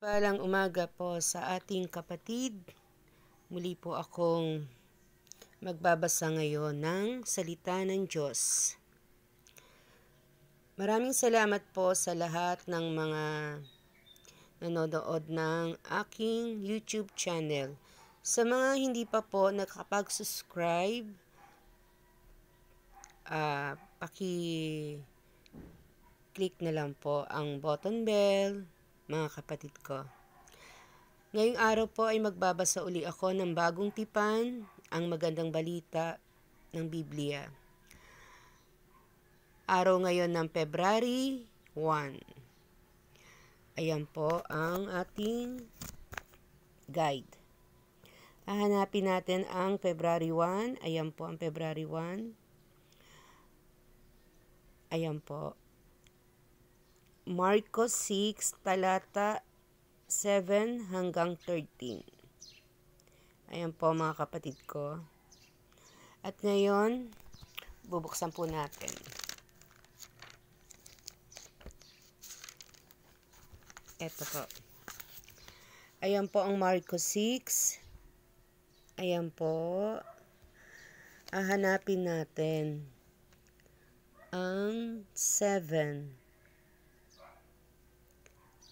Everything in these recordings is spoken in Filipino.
Palang umaga po sa ating kapatid. Muli po akong magbabasa ngayon ng salita ng Diyos. Maraming salamat po sa lahat ng mga nanonood ng aking YouTube channel. Sa mga hindi pa po nakapag-subscribe, paki-click na lang po ang button bell, mga kapatid ko. Ngayong araw po ay magbabasa uli ako ng bagong tipan, ang magandang balita ng Biblia. Araw ngayon ng February 1. Ayan po ang ating guide. Hahanapin natin ang February 1. Ayan po ang February 1. Ayan po. Marcos 6, talata 7 hanggang 13. Ayan po mga kapatid ko. At ngayon, bubuksan po natin. Ito po. Ayan po ang Marcos 6. Ayan po. Hahanapin natin ang 7.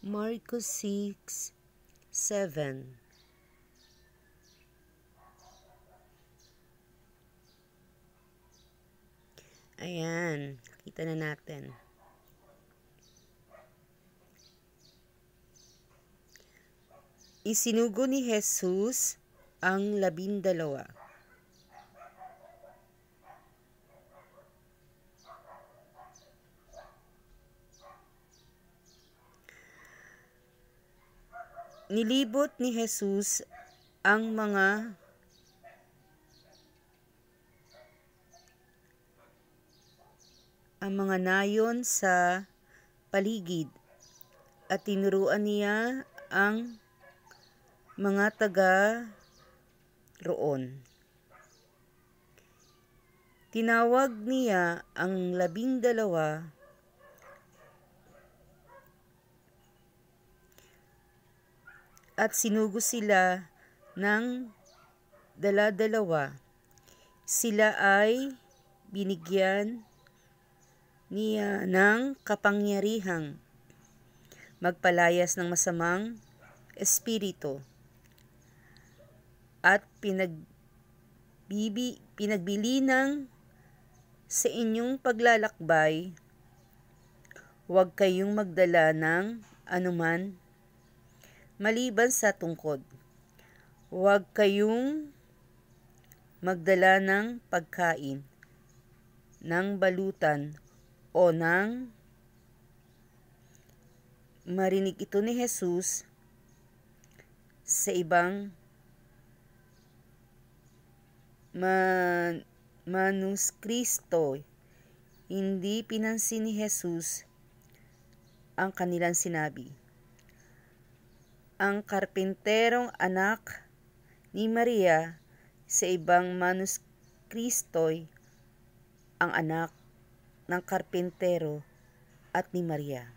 Marcos 6, 7. Ayan, kita na natin. Isinugo ni Jesus ang 12. Nilibot ni Jesus ang mga nayon sa paligid at tinuruan niya ang mga taga roon. Tinawag niya ang 12 at sinugo sila ng dala-dalawa. Sila ay binigyan niya ng kapangyarihang magpalayas ng masamang espiritu at pinagbilinang sa inyong paglalakbay, huwag kayong magdala ng anuman maliban sa tungkod. Huwag kayong magdala ng pagkain, ng balutan, o ng marinig ito ni Jesus sa ibang manuskrito. Hindi pinansin ni Jesus ang kanilang sinabi. Ang karpinterong anak ni Maria sa ibang manuskrito ang anak ng karpintero at ni Maria.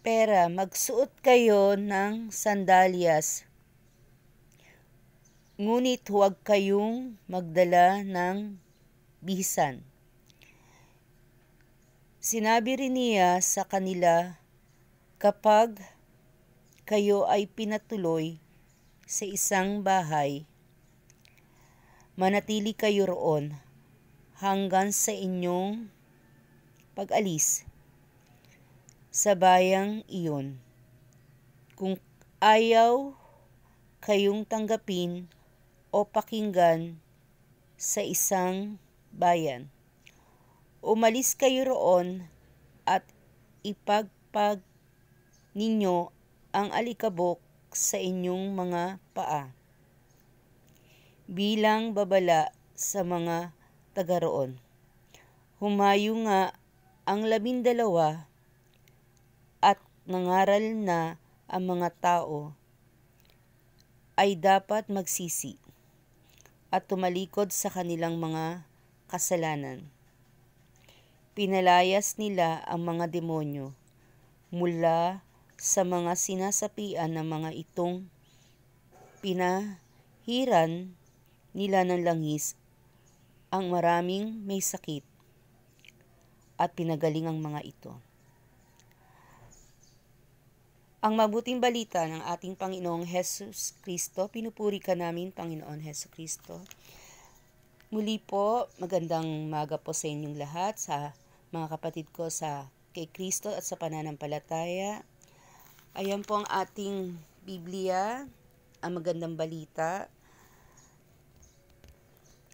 Pera, magsuot kayo ng sandalyas, ngunit huwag kayong magdala ng bisan. Sinabi rin niya sa kanila, kapag kayo ay pinatuloy sa isang bahay, manatili kayo roon hanggang sa inyong pag-alis sa bayang iyon. Kung ayaw kayong tanggapin o pakinggan sa isang bayan, umalis kayo roon at ipagpag ninyo ang alikabok sa inyong mga paa bilang babala sa mga taga roon. Humayo nga ang 12 at nangaral na ang mga tao ay dapat magsisi at tumalikod sa kanilang mga kasalanan. Pinalayas nila ang mga demonyo mula sa mga sinasapian ng mga itong pinahiran nila ng langis ang maraming may sakit at pinagaling ang mga ito. Ang mabuting balita ng ating Panginoong Hesus Kristo, pinupuri ka namin, Panginoon Hesus Kristo. Muli po, magandang maga po sa inyong lahat, sa mga kapatid ko sa kay Kristo at sa pananampalataya. Ayan po ang ating Biblia, ang magandang balita.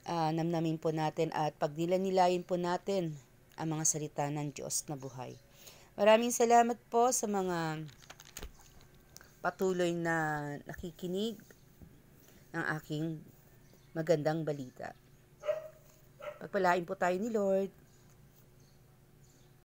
Namnamin po natin at pagnilayin po natin ang mga salita ng Diyos na buhay. Maraming salamat po sa mga patuloy na nakikinig ng aking magandang balita. Pagpalain po tayo ni Lord.